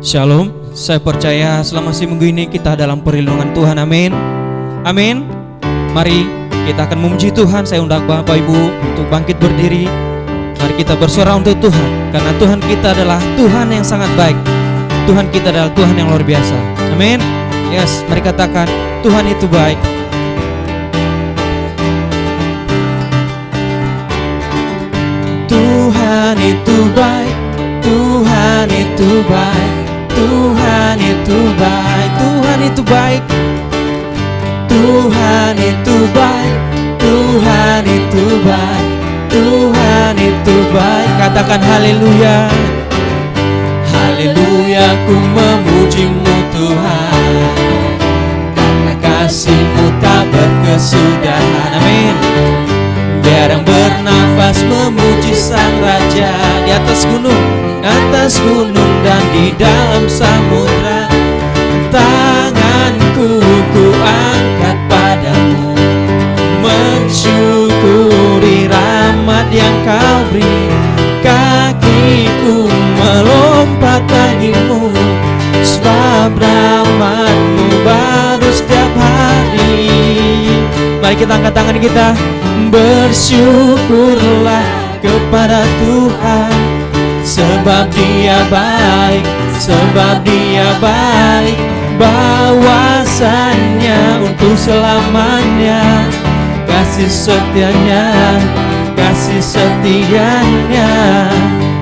Shalom, saya percaya selama minggu ini kita dalam perlindungan Tuhan, amin. Amin. Mari kita akan memuji Tuhan. Saya undang Bapak Ibu untuk bangkit berdiri. Mari kita bersorak untuk Tuhan, karena Tuhan kita adalah Tuhan yang sangat baik. Tuhan kita adalah Tuhan yang luar biasa, amin. Yes, mari katakan Tuhan itu baik. Tuhan itu baik, Tuhan itu baik, Tuhan itu baik, Tuhan itu baik, Tuhan itu baik, Tuhan itu baik, Tuhan itu baik. Katakan haleluya, haleluya, ku memuji-Mu Tuhan, karena kasih-Mu tak berkesudahan, amin. Biar yang bernafas memuji Sang Raja di atas gunung dan di dalam samudra. Tanganku ku angkat padamu, mensyukuri rahmat yang Kau beri. Kakiku melompat bagimu, sebab rahmat-Mu baru setiap hari. Mari kita angkat tangan kita. Bersyukurlah kepada Tuhan, sebab Dia baik, sebab Dia baik. Bahwasanya untuk selamanya, kasih setianya, kasih setianya.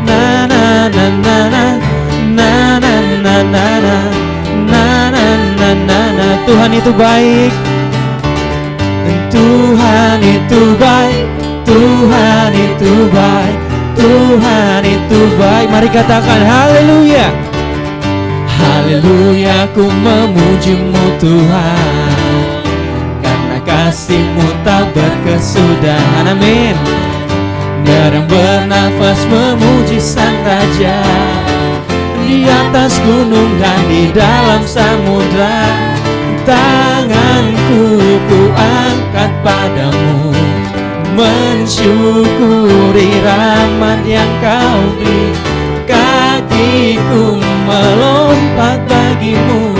Na na na na na na na na na na na na na na. Tuhan itu baik, Tuhan itu baik, Tuhan itu baik, Tuhan itu baik. Mari katakan haleluya, haleluya, ku memuji-Mu Tuhan, karena kasih-Mu tak berkesudahan, amin. Biar yang bernafas memuji Sang Raja di atas gunung dan di dalam samudra. Tanganku ku angkat padamu, mensyukuri rahmat yang Kau beri. Kakiku melompat bagimu,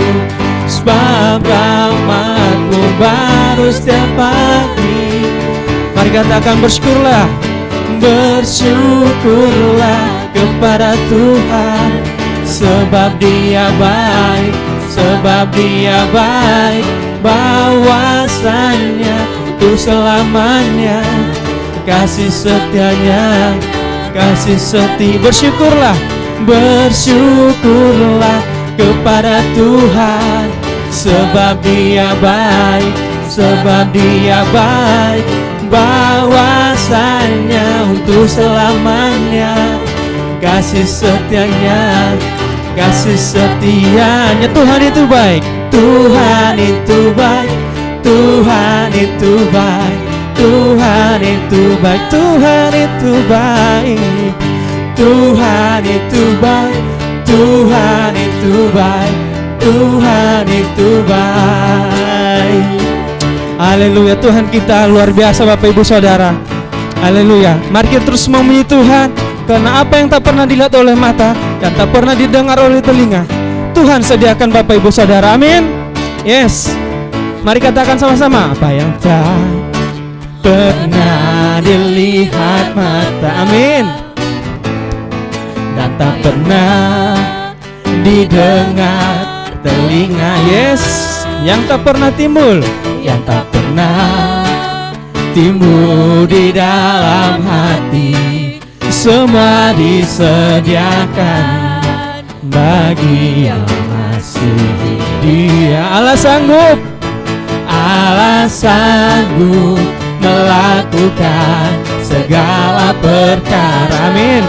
sebab rahmat-Mu baru setiap pagi. Mari katakan bersyukurlah, bersyukurlah kepada Tuhan, sebab Dia baik, sebab Dia baik. Bahwasanya untuk selamanya, kasih setianya, kasih setia. Bersyukurlah, bersyukurlah kepada Tuhan, sebab Dia baik, sebab Dia baik. Bahwasanya untuk selamanya, kasih setianya, kasih setianya. Tuhan itu baik, Tuhan itu baik, Tuhan itu baik, Tuhan itu baik, Tuhan itu baik, Tuhan itu baik, Tuhan itu baik, Tuhan itu baik. Haleluya, Tuhan kita luar biasa Bapak Ibu Saudara. Haleluya. Mari kita terus memuji Tuhan, karena apa yang tak pernah dilihat oleh mata, yang tak pernah didengar oleh telinga, Tuhan sediakan Bapak Ibu Saudara, amin. Yes, mari katakan sama-sama. Apa yang tak pernah dilihat mata, amin, dan tak pernah didengar telinga. Yes, yang tak pernah timbul, yang tak pernah timbul di dalam hati, semua disediakan bagi yang masih Dia. Allah sanggup, Allah sanggup melakukan segala perkara, amin.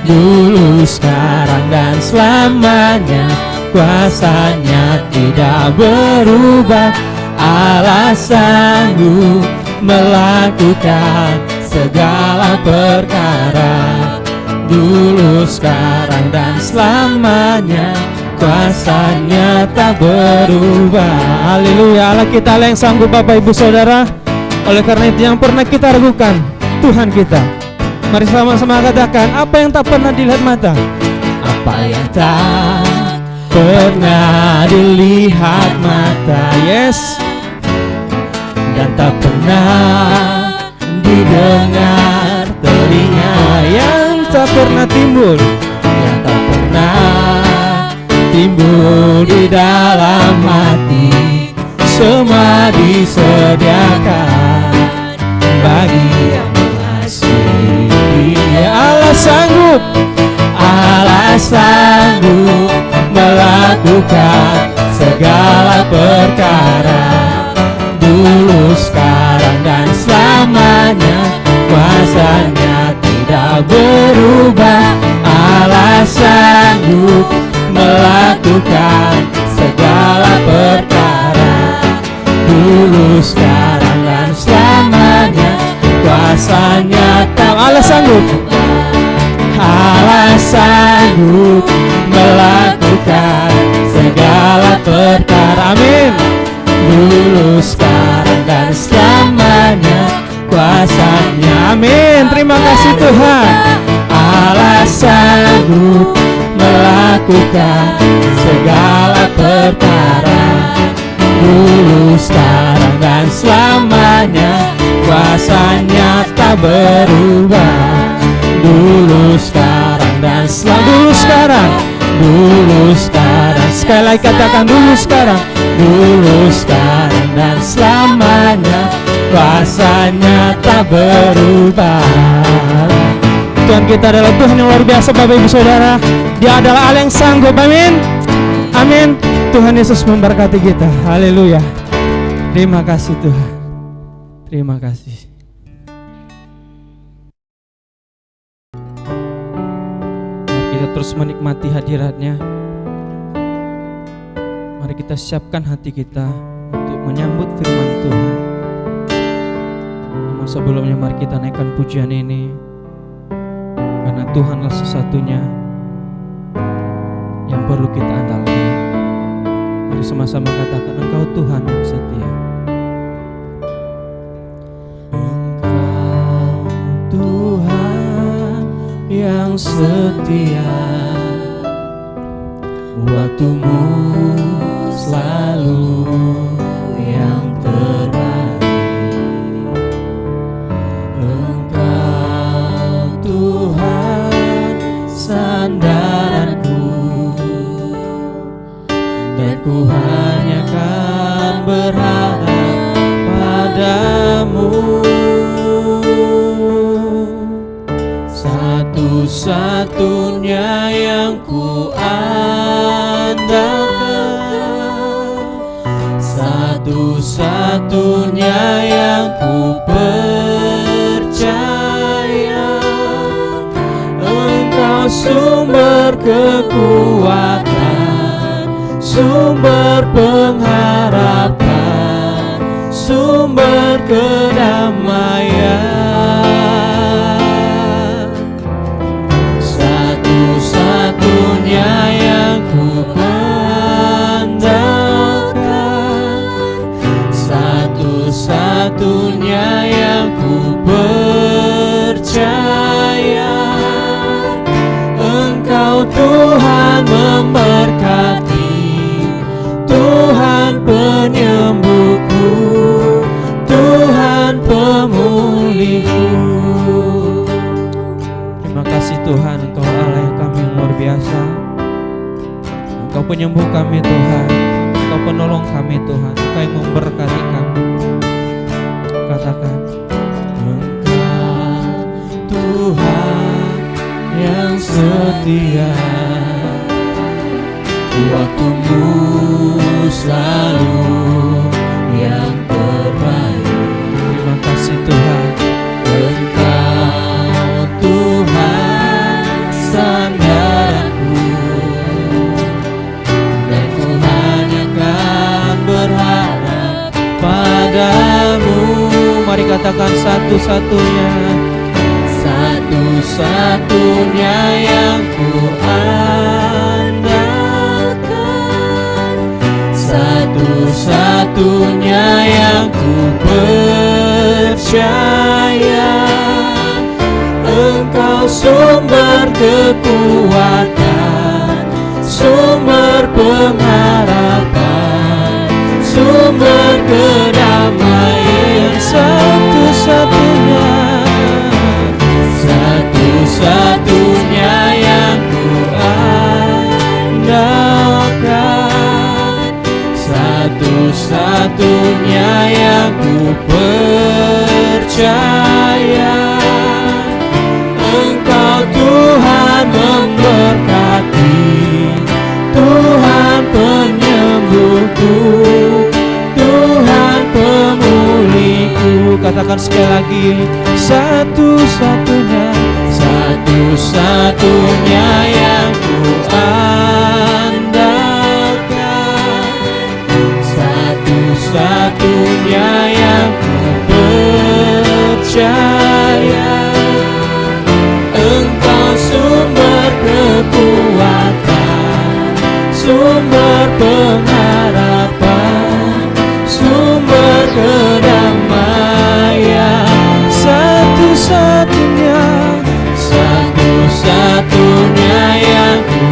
Dulu, sekarang, dan selamanya, kuasa-Nya tidak berubah. Allah sanggup melakukan segala perkara, dulu, sekarang, dan selamanya, kuasa-Nya tak berubah. Haleluya, Allah kita yang sanggup Bapak Ibu Saudara. Oleh karena itu yang pernah kita ragukan, Tuhan kita. Mari sama-sama katakan, apa yang tak pernah dilihat mata, apa yang tak pernah dilihat mata, yes, dan tak pernah didengar telinga, yang tak pernah timbul, yang tak pernah timbul di dalam hati, semua disediakan bagi yang mengasihi Dia. Allah sanggup, Allah sanggup melakukan segala perkara, dulu, sekarang, dan selamanya. Kuasanya tidak berubah. Allah sanggup melakukan segala perkara, dulu, sekarang, dan selamanya. Kuasanya tak. Allah sanggup, Allah sanggup melakukan segala perkara, amin, dulu, sekarang, dan selamanya. Kuasanya, amin. Terima kasih Tuhan. Allah sanggup melakukan segala perkara, dulu, sekarang, dan selamanya. Kuasanya tak berubah, dulu, sekarang, dan selamanya. Dulu, sekarang, dulu, sekarang. Sekali lagi katakan dulu, sekarang, dulu, sekarang, dan selamanya. Kuasanya tak berubah. Tuhan kita adalah Tuhan yang luar biasa, Bapak Ibu Saudara. Dia adalah Allah yang sanggup, amin, amin. Tuhan Yesus memberkati kita, haleluya. Terima kasih Tuhan, terima kasih. Mari kita terus menikmati hadirat-Nya. Mari kita siapkan hati kita untuk menyambut firman Tuhan. Namun sebelumnya mari kita naikkan pujian ini, karena Tuhanlah sesatunya yang perlu kita andalkan. Mari sama-sama katakan, Engkau Tuhan yang setia. Engkau Tuhan yang setia, waktumu selalu yang terbaik. Engkau Tuhan sandaranku, dan ku hanya kan berharap padamu. Satu-satunya yang ku andalkan, satu-satunya yang ku percaya. Engkau sumber kekuatan, sumber pengharapan, sumber kedamaian. Satu-satunya yang ku andalkan, satu-satunya yang ku percaya. Engkau Tuhan memberkati, Tuhan penyembuhku, Tuhan pemulihku. Terima kasih Tuhan, Engkau Allah yang kami yang luar biasa. Engkau penyembuh kami Tuhan, Engkau penolong kami Tuhan, Engkau yang memberkati kami. Katakan, Engkau Tuhan yang setia, waktumu selalu yang terbaik. Terima kasih Tuhan. Engkau Tuhan sandaranku, dan ku hanya kan berharap padamu. Mari katakan, satu-satunya, satu-satunya yang ku andalkan, satu-satunya yang ku percaya. Engkau sumber kekuatan, sumber percaya. Engkau Tuhan memberkati, Tuhan penyembuhku, Tuhan pemulihku. Katakan sekali lagi, satu-satunya, satu-satunya yang ku andalkan, satu-satunya yang ku percaya. Engkau sumber kekuatan, sumber pengharapan, sumber kedamaian. Satu-satunya, satu-satunya yang ku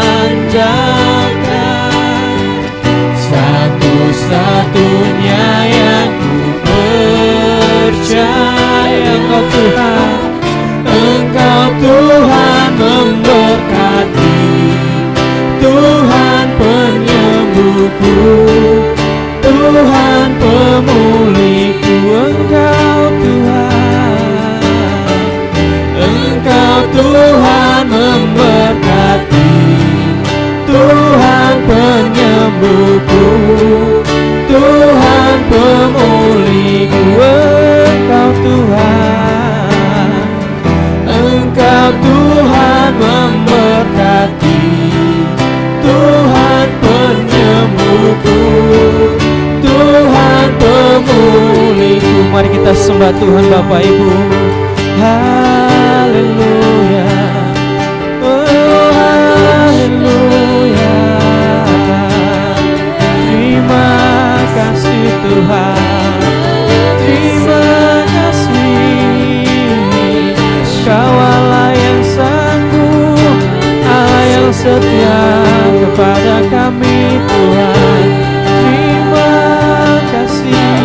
andalkan, satu-satunya yang ku percaya. Engkau Tuhan, Engkau Tuhan memberkati, Tuhan penyembuhku, Tuhan pemulihku. Engkau Tuhan, Engkau Tuhan memberkati, Tuhan penyembuhku, Tuhan pemulihku. Engkau Tuhan, Engkau Tuhan memberkati, Tuhan penyembuhku, Tuhan pemulihku. Mari kita sembah Tuhan Bapak Ibu. Haleluya, oh haleluya. Terima kasih Tuhan, terima kasih. Kau Allah yang sanggup, Allah yang setia kepada kami Tuhan. Terima kasih,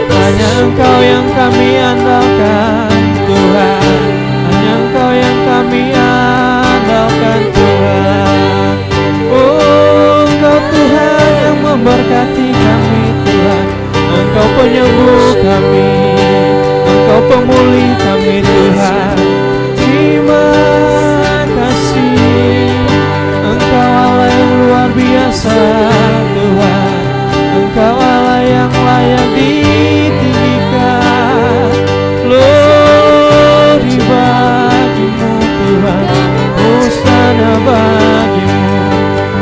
hanya Engkau yang kami andalkan Tuhan, hanya Engkau yang kami andalkan Tuhan. Oh Engkau Tuhan yang memberkati kami Tuhan, Engkau penyembuh kami, Engkau pemulih kami Tuhan. Terima kasih, Engkau Allah yang luar biasa Tuhan, Engkau Allah yang layak ditinggikan. Glory bagimu Tuhan, hosana bagimu.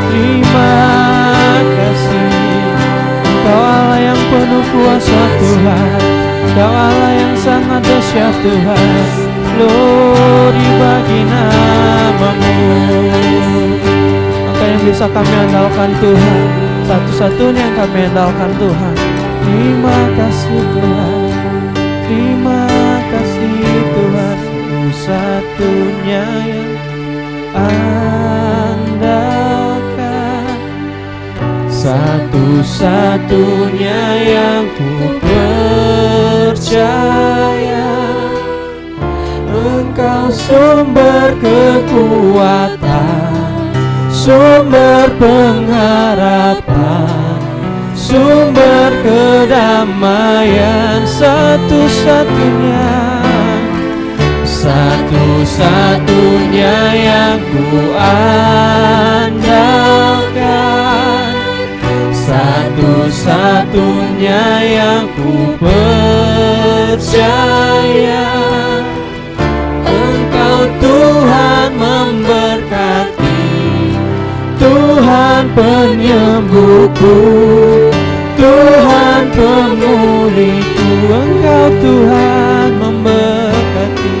Terima kasih, Engkau Allah yang penuh kuasa Tuhan, Engkau Allah yang sangat dahsyat Tuhan. Glory bagi namamu. Maka yang bisa kami andalkan Tuhan, satu-satunya yang kami andalkan Tuhan. Terima kasih Tuhan, terima kasih Tuhan, satu-satunya yang andalkan, satu-satunya yang ku percaya. Engkau sumber kekuatan, sumber pengharapan, sumber kedamaian. Satu-satunya, satu-satunya yang ku andalkan, satu-satunya yang ku percaya. Engkau Tuhan memberkati, Tuhan penyembuhku, Tuhan pemulihku. Engkau Tuhan memberkati,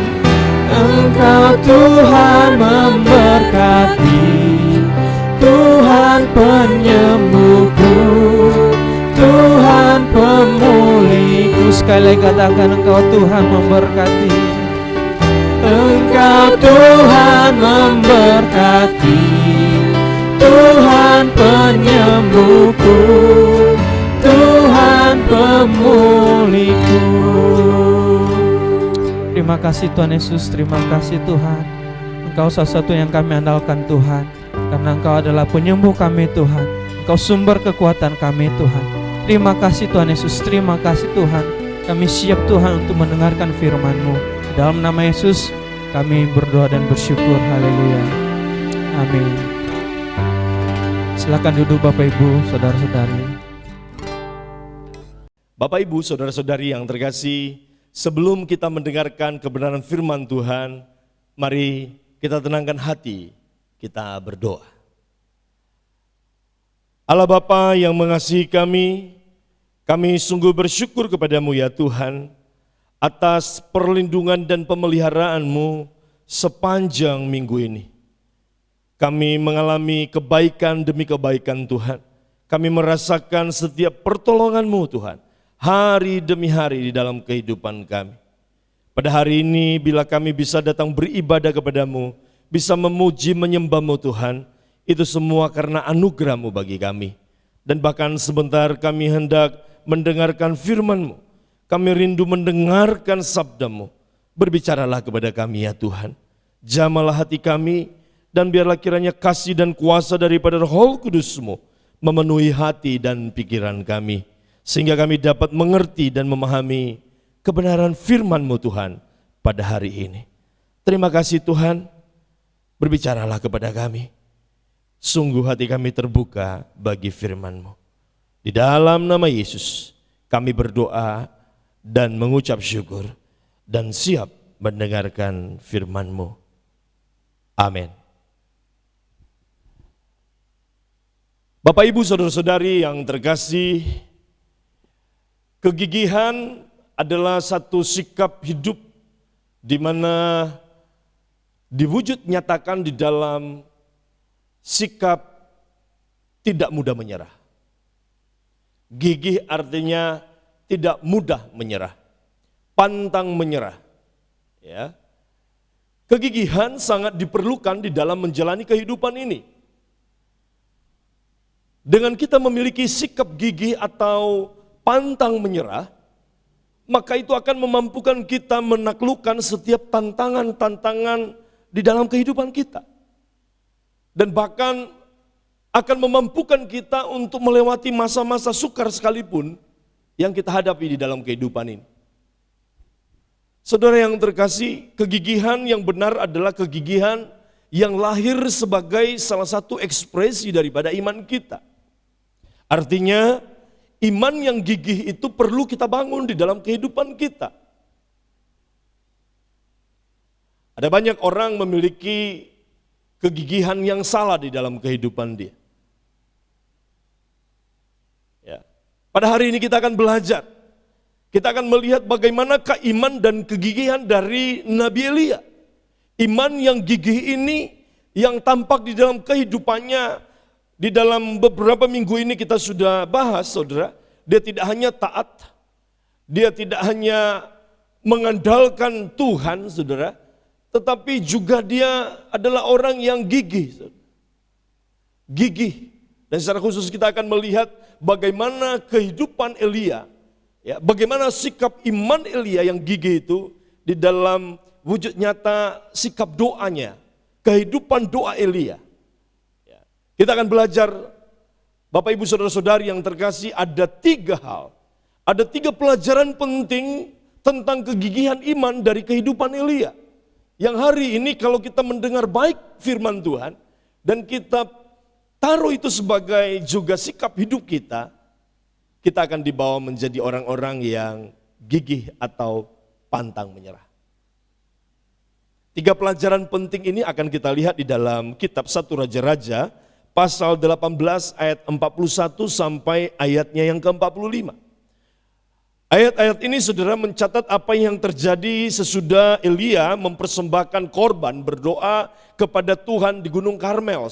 Engkau Tuhan memberkati, Tuhan penyembuhku, Tuhan pemulihku. Sekali lagi katakan, Engkau Tuhan memberkati, Engkau Tuhan memberkati, Tuhan penyembuhku, Tuhan pemulihku. Terima kasih Tuhan Yesus, terima kasih Tuhan. Engkau salah satu yang kami andalkan Tuhan, karena Engkau adalah penyembuh kami Tuhan, Engkau sumber kekuatan kami Tuhan. Terima kasih Tuhan Yesus, terima kasih Tuhan. Kami siap Tuhan untuk mendengarkan firman-Mu. Dalam nama Yesus kami berdoa dan bersyukur. Haleluya. Amin. Silakan duduk Bapak Ibu, saudara-saudari. Bapak Ibu, saudara-saudari yang terkasih, sebelum kita mendengarkan kebenaran firman Tuhan, mari kita tenangkan hati, kita berdoa. Allah Bapa yang mengasihi kami sungguh bersyukur kepadamu ya Tuhan, atas perlindungan dan pemeliharaan-Mu sepanjang minggu ini. Kami mengalami kebaikan demi kebaikan Tuhan. Kami merasakan setiap pertolongan-Mu Tuhan, hari demi hari di dalam kehidupan kami. Pada hari ini bila kami bisa datang beribadah kepadamu, bisa memuji menyembah-Mu Tuhan, itu semua karena anugerah-Mu bagi kami. Dan bahkan sebentar kami hendak mendengarkan firman-Mu, kami rindu mendengarkan sabda-Mu. Berbicaralah kepada kami ya Tuhan, jamalah hati kami, dan biarlah kiranya kasih dan kuasa daripada Roh Kudus-Mu memenuhi hati dan pikiran kami, sehingga kami dapat mengerti dan memahami kebenaran firman-Mu Tuhan pada hari ini. Terima kasih Tuhan, berbicaralah kepada kami. Sungguh hati kami terbuka bagi firman-Mu. Di dalam nama Yesus kami berdoa dan mengucap syukur dan siap mendengarkan firman-Mu. Amin. Bapak Ibu saudara-saudari yang terkasih, kegigihan adalah satu sikap hidup di mana diwujud nyatakan di dalam sikap tidak mudah menyerah. Gigih artinya tidak mudah menyerah, pantang menyerah. Ya. Kegigihan sangat diperlukan di dalam menjalani kehidupan ini. Dengan kita memiliki sikap gigih atau pantang menyerah, maka itu akan memampukan kita menaklukkan setiap tantangan-tantangan di dalam kehidupan kita. Dan bahkan akan memampukan kita untuk melewati masa-masa sukar sekalipun yang kita hadapi di dalam kehidupan ini. Saudara yang terkasih, kegigihan yang benar adalah kegigihan yang lahir sebagai salah satu ekspresi daripada iman kita. Artinya, iman yang gigih itu perlu kita bangun di dalam kehidupan kita. Ada banyak orang memiliki kegigihan yang salah di dalam kehidupan dia. Ya. Pada hari ini kita akan belajar. Kita akan melihat bagaimanakah iman dan kegigihan dari Nabi Elia. Iman yang gigih ini yang tampak di dalam kehidupannya. Di dalam beberapa minggu ini kita sudah bahas, saudara, dia tidak hanya taat, dia tidak hanya mengandalkan Tuhan, saudara, tetapi juga dia adalah orang yang gigih. Saudara. Gigih. Dan secara khusus kita akan melihat bagaimana kehidupan Elia, ya, bagaimana sikap iman Elia yang gigih itu di dalam wujud nyata sikap doanya, kehidupan doa Elia. Kita akan belajar, Bapak Ibu Saudara-saudari yang terkasih, ada 3 hal. Ada 3 pelajaran penting tentang kegigihan iman dari kehidupan Elia. Yang hari ini kalau kita mendengar baik firman Tuhan, dan kita taruh itu sebagai juga sikap hidup kita, kita akan dibawa menjadi orang-orang yang gigih atau pantang menyerah. 3 pelajaran penting ini akan kita lihat di dalam kitab 1 Raja-Raja, pasal 18 ayat 41 sampai ayatnya yang ke-45. Ayat-ayat ini saudara mencatat apa yang terjadi sesudah Elia mempersembahkan korban berdoa kepada Tuhan di Gunung Karmel.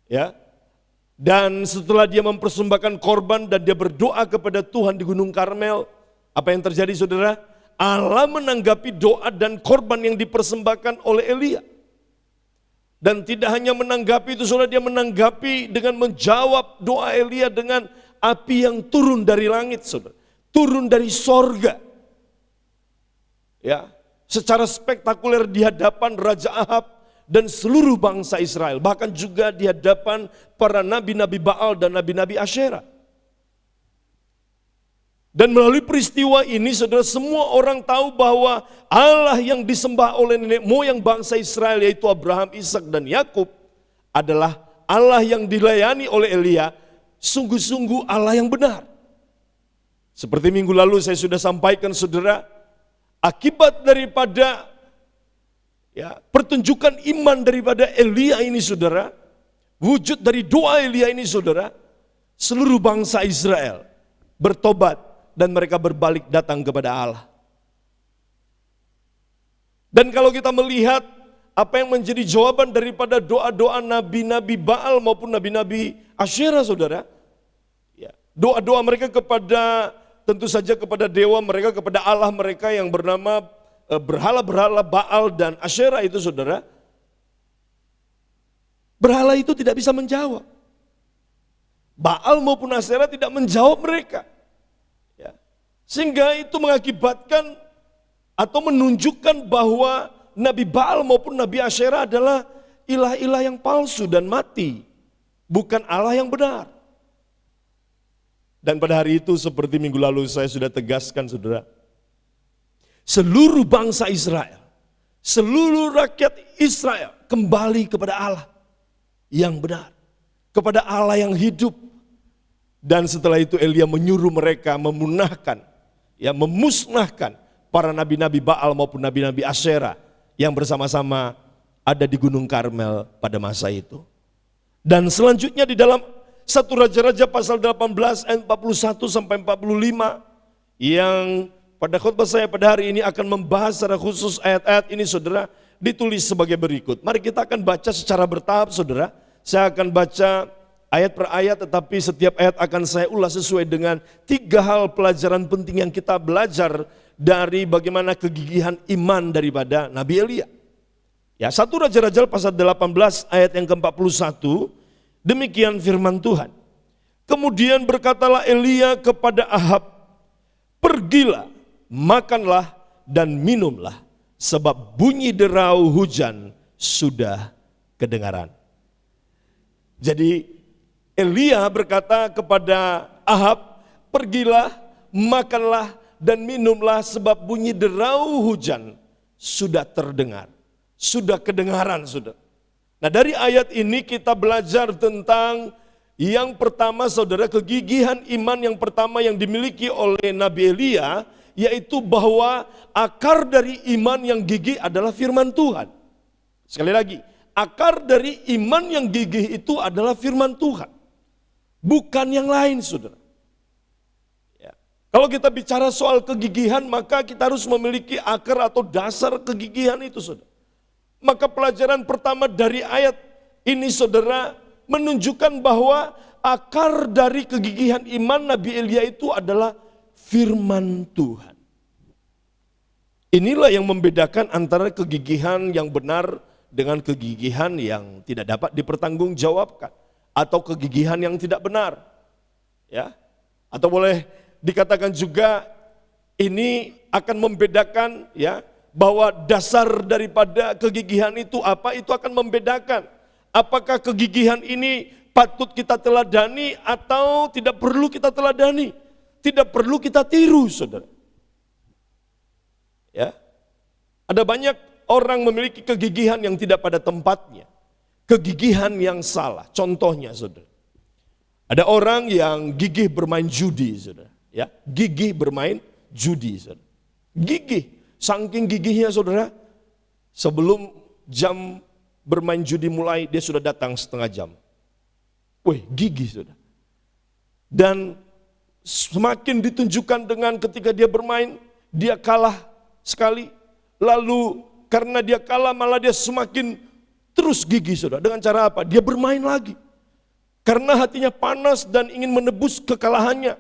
Ya. Dan setelah dia mempersembahkan korban dan dia berdoa kepada Tuhan di Gunung Karmel, apa yang terjadi saudara? Allah menanggapi doa dan korban yang dipersembahkan oleh Elia. Dan tidak hanya menanggapi itu saudara, dia menanggapi dengan menjawab doa Elia dengan api yang turun dari langit saudara. Turun dari sorga. Ya, secara spektakuler di hadapan Raja Ahab dan seluruh bangsa Israel. Bahkan juga di hadapan para nabi-nabi Baal dan nabi-nabi Asyera. Dan melalui peristiwa ini saudara, semua orang tahu bahwa Allah yang disembah oleh nenek moyang bangsa Israel yaitu Abraham, Ishak dan Yakub adalah Allah yang dilayani oleh Elia, sungguh-sungguh Allah yang benar. Seperti minggu lalu saya sudah sampaikan saudara, akibat daripada pertunjukan iman daripada Elia ini saudara, wujud dari doa Elia ini saudara, seluruh bangsa Israel bertobat dan mereka berbalik datang kepada Allah. Dan kalau kita melihat apa yang menjadi jawaban daripada doa-doa nabi-nabi Baal maupun nabi-nabi Asyera saudara, doa-doa mereka kepada, tentu saja kepada dewa mereka, kepada Allah mereka yang bernama berhala-berhala Baal dan Asyera itu saudara, berhala itu tidak bisa menjawab. Baal maupun Asyera tidak menjawab mereka. Sehingga itu mengakibatkan atau menunjukkan bahwa Nabi Baal maupun Nabi Asyera adalah ilah-ilah yang palsu dan mati, bukan Allah yang benar. Dan pada hari itu seperti minggu lalu saya sudah tegaskan saudara, seluruh bangsa Israel, seluruh rakyat Israel kembali kepada Allah yang benar, kepada Allah yang hidup. Dan setelah itu Elia menyuruh mereka memusnahkan para nabi-nabi Baal maupun nabi-nabi Asyera yang bersama-sama ada di Gunung Karmel pada masa itu. Dan selanjutnya di dalam 1 Raja-Raja pasal 18 ayat 41 sampai 45 yang pada khotbah saya pada hari ini akan membahas secara khusus ayat-ayat ini saudara, ditulis sebagai berikut. Mari kita akan baca secara bertahap saudara. Saya akan baca ayat per ayat, tetapi setiap ayat akan saya ulas sesuai dengan 3 hal pelajaran penting yang kita belajar dari bagaimana kegigihan iman daripada Nabi Elia. 1 Raja-Raja pasal 18 ayat yang ke-41, demikian firman Tuhan. Kemudian berkatalah Elia kepada Ahab, pergilah, makanlah dan minumlah, sebab bunyi derau hujan sudah kedengaran. Jadi Elia berkata kepada Ahab, pergilah, makanlah dan minumlah sebab bunyi derau hujan sudah terdengar, sudah kedengaran sudah. Nah dari ayat ini kita belajar tentang yang pertama saudara, kegigihan iman yang pertama yang dimiliki oleh Nabi Elia, yaitu bahwa akar dari iman yang gigih adalah firman Tuhan. Sekali lagi, akar dari iman yang gigih itu adalah firman Tuhan, bukan yang lain saudara. Kalau kita bicara soal kegigihan, maka kita harus memiliki akar atau dasar kegigihan itu saudara. Maka pelajaran pertama dari ayat ini saudara menunjukkan bahwa akar dari kegigihan iman Nabi Elia itu adalah firman Tuhan. Inilah yang membedakan antara kegigihan yang benar dengan kegigihan yang tidak dapat dipertanggungjawabkan, atau kegigihan yang tidak benar. Atau boleh dikatakan juga ini akan membedakan bahwa dasar daripada kegigihan itu apa, itu akan membedakan apakah kegigihan ini patut kita teladani atau tidak perlu kita teladani, tidak perlu kita tiru saudara. Ada banyak orang memiliki kegigihan yang tidak pada tempatnya, kegigihan yang salah. Contohnya saudara, ada orang yang gigih bermain judi saudara, gigih bermain judi saudara, gigih. Saking gigihnya saudara, sebelum jam bermain judi mulai dia sudah datang setengah jam. Wih, gigih saudara. Dan semakin ditunjukkan dengan ketika dia bermain, dia kalah sekali. Lalu karena dia kalah malah dia semakin terus gigih saudara. Dengan cara apa? Dia bermain lagi. Karena hatinya panas dan ingin menebus kekalahannya.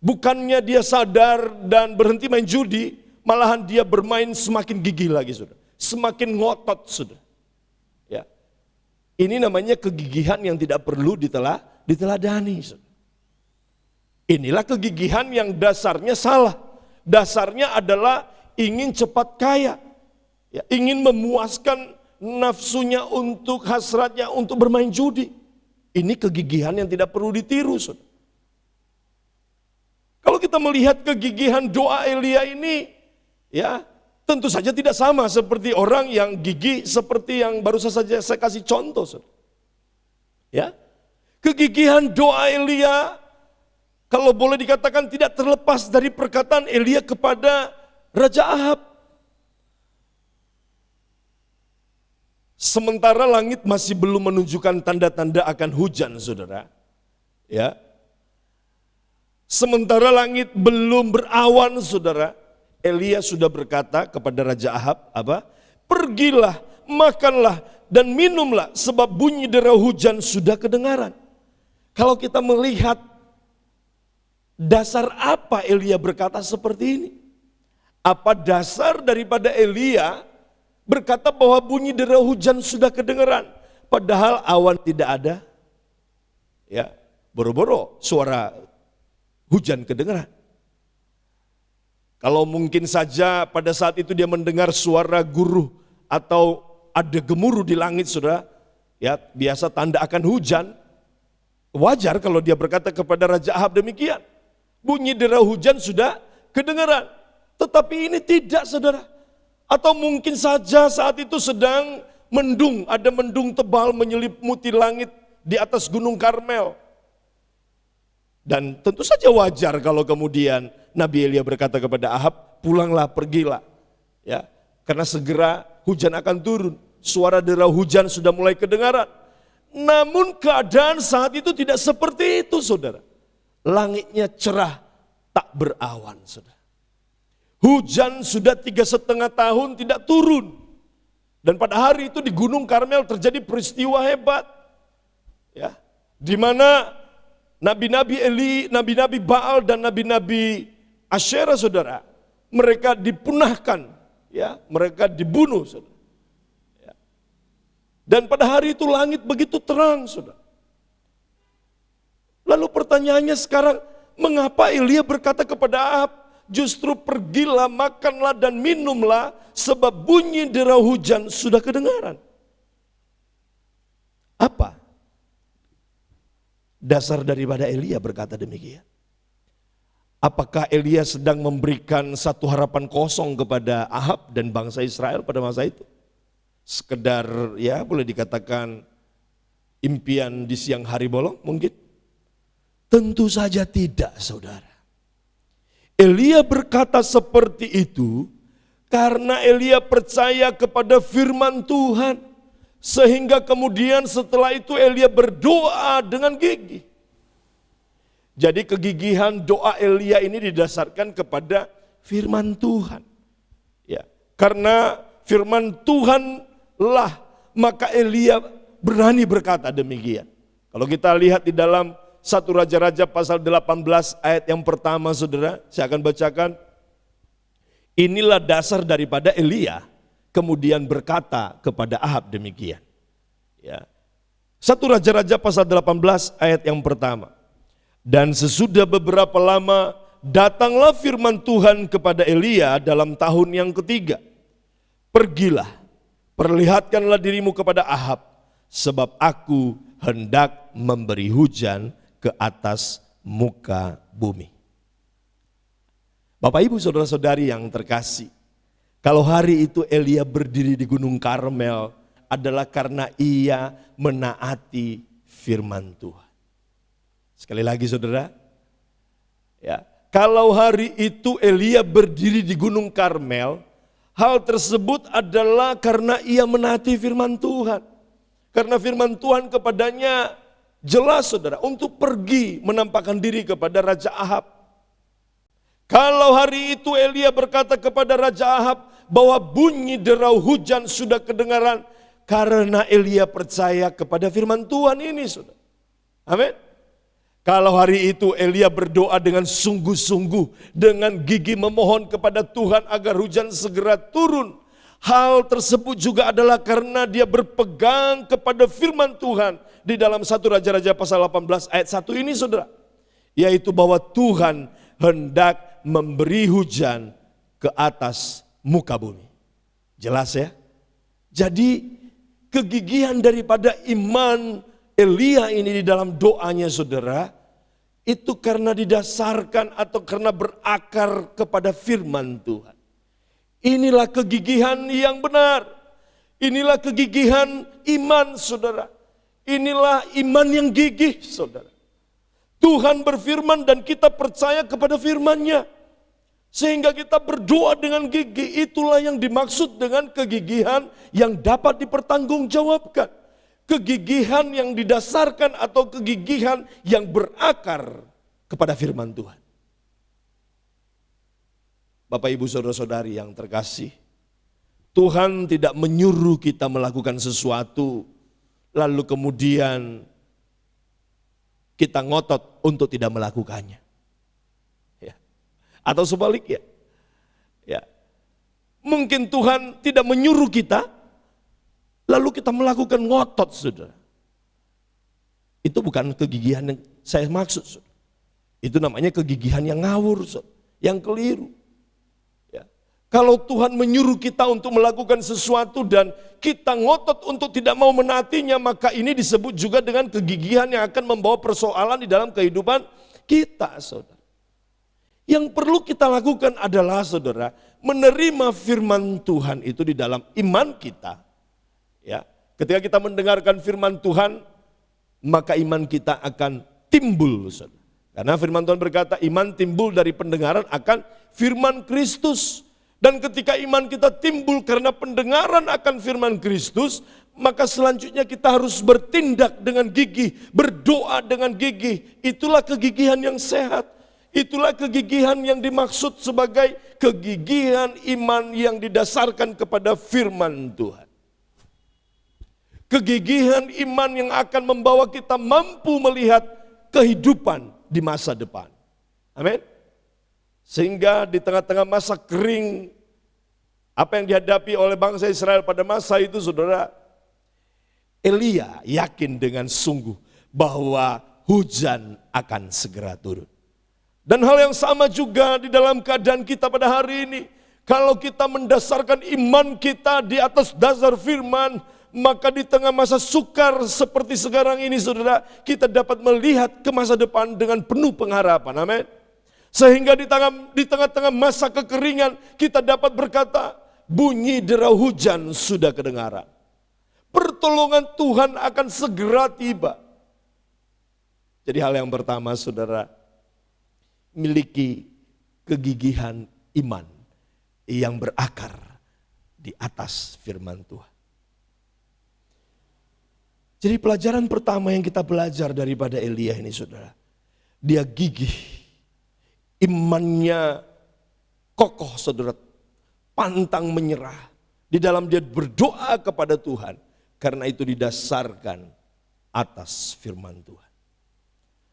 Bukannya dia sadar dan berhenti main judi, malahan dia bermain semakin gigih lagi saudara, semakin ngotot saudara. Ini namanya kegigihan yang tidak perlu diteladani saudara. Inilah kegigihan yang dasarnya salah. Dasarnya adalah ingin cepat kaya, ingin memuaskan nafsunya untuk hasratnya untuk bermain judi. Ini kegigihan yang tidak perlu ditiru saudara. Kalau kita kita melihat kegigihan doa Elia ini, ya tentu saja tidak sama seperti orang yang gigih seperti yang baru saja saya kasih contoh. Ya, kegigihan doa Elia, kalau boleh dikatakan tidak terlepas dari perkataan Elia kepada Raja Ahab. Sementara langit masih belum menunjukkan tanda-tanda akan hujan, saudara. Ya, sementara langit belum berawan, saudara, Elia sudah berkata kepada Raja Ahab, apa? Pergilah, makanlah dan minumlah sebab bunyi derau hujan sudah kedengaran. Kalau kita melihat dasar apa Elia berkata seperti ini? Apa dasar daripada Elia berkata bahwa bunyi derau hujan sudah kedengaran, padahal awan tidak ada? Ya, boro-boro suara hujan kedengaran. Kalau mungkin saja pada saat itu dia mendengar suara guruh atau ada gemuruh di langit, saudara, ya biasa tanda akan hujan. Wajar kalau dia berkata kepada Raja Ahab demikian. Bunyi derau hujan sudah kedengaran. Tetapi ini tidak, saudara. Atau mungkin saja saat itu sedang mendung, ada mendung tebal menyelimuti langit di atas Gunung Karmel. Dan tentu saja wajar kalau kemudian Nabi Elia berkata kepada Ahab, pulanglah, pergilah. Ya, karena segera hujan akan turun. Suara derau hujan sudah mulai kedengaran. Namun keadaan saat itu tidak seperti itu, saudara. Langitnya cerah, tak berawan, saudara. Hujan sudah 3,5 tahun tidak turun. Dan pada hari itu di Gunung Karmel terjadi peristiwa hebat. Ya, di mana nabi-nabi Baal dan nabi-nabi Asyera, saudara, mereka dipunahkan, ya, mereka dibunuh, saudara. Ya. Dan pada hari itu langit begitu terang, saudara. Lalu pertanyaannya sekarang, mengapa Elia berkata kepada Ahab, justru pergilah, makanlah dan minumlah, sebab bunyi derau hujan sudah kedengaran? Apa dasar daripada Elia berkata demikian? Apakah Elia sedang memberikan satu harapan kosong kepada Ahab dan bangsa Israel pada masa itu? Sekedar, ya boleh dikatakan impian di siang hari bolong mungkin? Tentu saja tidak, saudara. Elia berkata seperti itu karena Elia percaya kepada firman Tuhan. Sehingga kemudian setelah itu Elia berdoa dengan gigih. Jadi kegigihan doa Elia ini didasarkan kepada firman Tuhan. Ya, karena firman Tuhan lah maka Elia berani berkata demikian. Kalau kita lihat di dalam 1 Raja-Raja pasal 18 ayat yang pertama, saudara, saya akan bacakan. Inilah dasar daripada Elia kemudian berkata kepada Ahab demikian. Ya. 1 Raja-Raja pasal 18 ayat yang pertama. Dan sesudah beberapa lama datanglah firman Tuhan kepada Elia dalam tahun yang ketiga. Pergilah, perlihatkanlah dirimu kepada Ahab, sebab aku hendak memberi hujan ke atas muka bumi. Bapak Ibu saudara-saudari yang terkasih, kalau hari itu Elia berdiri di Gunung Karmel adalah karena ia menaati firman Tuhan. Sekali lagi saudara, ya, kalau hari itu Elia berdiri di Gunung Karmel, hal tersebut adalah karena ia menaati firman Tuhan. Karena firman Tuhan kepadanya jelas, saudara, untuk pergi menampakkan diri kepada Raja Ahab. Kalau hari itu Elia berkata kepada Raja Ahab bahwa bunyi derau hujan sudah kedengaran, karena Elia percaya kepada firman Tuhan ini, saudara. Amin. Kalau hari itu Elia berdoa dengan sungguh-sungguh, dengan gigih memohon kepada Tuhan agar hujan segera turun, hal tersebut juga adalah karena dia berpegang kepada firman Tuhan di dalam 1 Raja-Raja pasal 18 ayat 1 ini, saudara. Yaitu bahwa Tuhan hendak memberi hujan ke atas muka bumi. Jelas ya? Jadi kegigihan daripada iman Elia ini di dalam doanya, saudara, itu karena didasarkan atau karena berakar kepada firman Tuhan. Inilah kegigihan yang benar. Inilah kegigihan iman, saudara. Inilah iman yang gigih, saudara. Tuhan berfirman dan kita percaya kepada firman-Nya. Sehingga kita berdoa dengan gigih. Itulah yang dimaksud dengan kegigihan yang dapat dipertanggungjawabkan. Kegigihan yang didasarkan atau kegigihan yang berakar kepada firman Tuhan. Bapak, Ibu, Saudara-saudari yang terkasih, Tuhan tidak menyuruh kita melakukan sesuatu lalu kemudian kita ngotot untuk tidak melakukannya. Ya. Atau sebaliknya. Ya. Mungkin Tuhan tidak menyuruh kita lalu kita melakukan ngotot, saudara. Itu bukan kegigihan yang saya maksud, saudara. Itu namanya kegigihan yang ngawur, saudara, yang keliru. Ya. Kalau Tuhan menyuruh kita untuk melakukan sesuatu dan kita ngotot untuk tidak mau menaatinya, maka ini disebut juga dengan kegigihan yang akan membawa persoalan di dalam kehidupan kita, saudara. Yang perlu kita lakukan adalah, saudara, menerima firman Tuhan itu di dalam iman kita. Ya, ketika kita mendengarkan firman Tuhan, maka iman kita akan timbul, saudara. Karena firman Tuhan berkata, iman timbul dari pendengaran akan firman Kristus. Dan ketika iman kita timbul karena pendengaran akan firman Kristus, maka selanjutnya kita harus bertindak dengan gigih, berdoa dengan gigih. Itulah kegigihan yang sehat. Itulah kegigihan yang dimaksud sebagai kegigihan iman yang didasarkan kepada firman Tuhan. Kegigihan iman yang akan membawa kita mampu melihat kehidupan di masa depan. Amin. Sehingga di tengah-tengah masa kering, apa yang dihadapi oleh bangsa Israel pada masa itu, saudara, Elia yakin dengan sungguh bahwa hujan akan segera turun. Dan hal yang sama juga di dalam keadaan kita pada hari ini. Kalau kita mendasarkan iman kita di atas dasar firman, maka di tengah masa sukar seperti sekarang ini, saudara, kita dapat melihat ke masa depan dengan penuh pengharapan. Amin. Sehingga di tengah-tengah masa kekeringan, kita dapat berkata, bunyi derau hujan sudah kedengaran. Pertolongan Tuhan akan segera tiba. Jadi hal yang pertama, saudara, miliki kegigihan iman yang berakar di atas firman Tuhan. Jadi pelajaran pertama yang kita belajar daripada Elia ini, saudara, dia gigih, imannya kokoh, saudara, pantang menyerah. Di dalam dia berdoa kepada Tuhan, karena itu didasarkan atas firman Tuhan.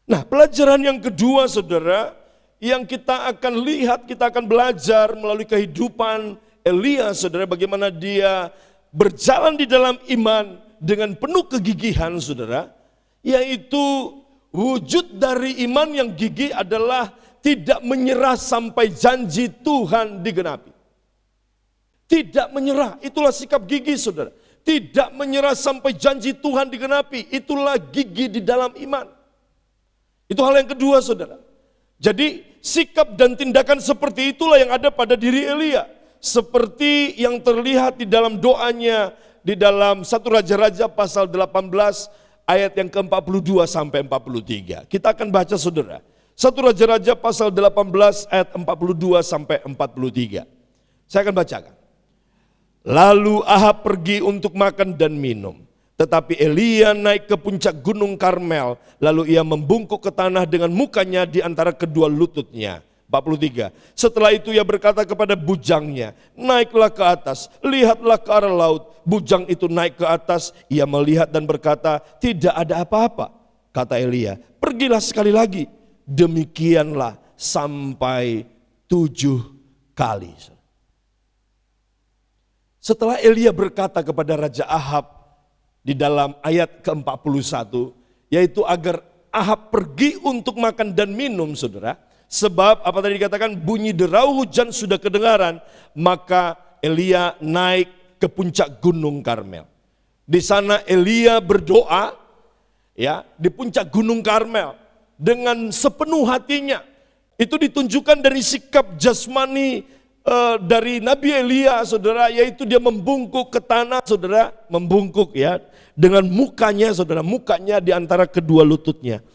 Nah, pelajaran yang kedua, saudara, yang kita akan lihat, kita akan belajar melalui kehidupan Elia, saudara, bagaimana dia berjalan di dalam iman dengan penuh kegigihan, saudara, yaitu wujud dari iman yang gigih adalah tidak menyerah sampai janji Tuhan digenapi. Tidak menyerah, itulah sikap gigih, saudara. Tidak menyerah sampai janji Tuhan digenapi, itulah gigih di dalam iman. Itu hal yang kedua, saudara. Jadi sikap dan tindakan seperti itulah yang ada pada diri Elia. Seperti yang terlihat di dalam doanya, di dalam 1 Raja-Raja pasal 18 ayat yang ke-42 sampai 43. Kita akan baca, saudara. 1 Raja-Raja pasal 18 ayat 42 sampai 43. Saya akan bacakan. Lalu Ahab pergi untuk makan dan minum. Tetapi Elia naik ke puncak gunung Karmel. Lalu ia membungkuk ke tanah dengan mukanya di antara kedua lututnya. 43. Setelah itu ia berkata kepada bujangnya, naiklah ke atas, lihatlah ke arah laut. Bujang itu naik ke atas, ia melihat dan berkata, tidak ada apa-apa. Kata Elia, pergilah sekali lagi. Demikianlah sampai 7 kali. Setelah Elia berkata kepada Raja Ahab di dalam ayat ke-41, yaitu agar Ahab pergi untuk makan dan minum, saudara. Sebab apa tadi dikatakan, bunyi derau hujan sudah kedengaran, maka Elia naik ke puncak gunung Karmel. Di sana Elia berdoa, ya, di puncak gunung Karmel. dengan sepenuh hatinya. Itu ditunjukkan dari sikap jasmani dari Nabi Elia, saudara, yaitu dia membungkuk ke tanah, saudara, membungkuk ya, dengan mukanya, saudara, mukanya di antara kedua lututnya.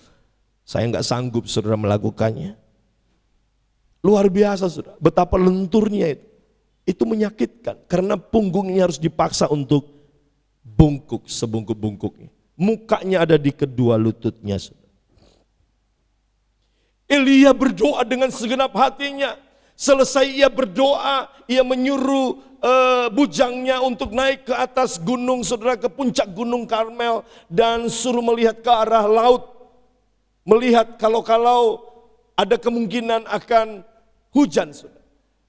Saya nggak sanggup, saudara, melakukannya. Luar biasa, saudara, betapa lenturnya itu. Itu menyakitkan, karena punggungnya harus dipaksa untuk bungkuk sebungkuk-bungkuknya. Mukanya ada di kedua lututnya, saudara. Elia berdoa dengan segenap hatinya. Selesai ia berdoa, ia menyuruh bujangnya untuk naik ke atas gunung, saudara, ke puncak gunung Karmel, dan suruh melihat ke arah laut. Melihat kalau ada kemungkinan akan hujan, saudara.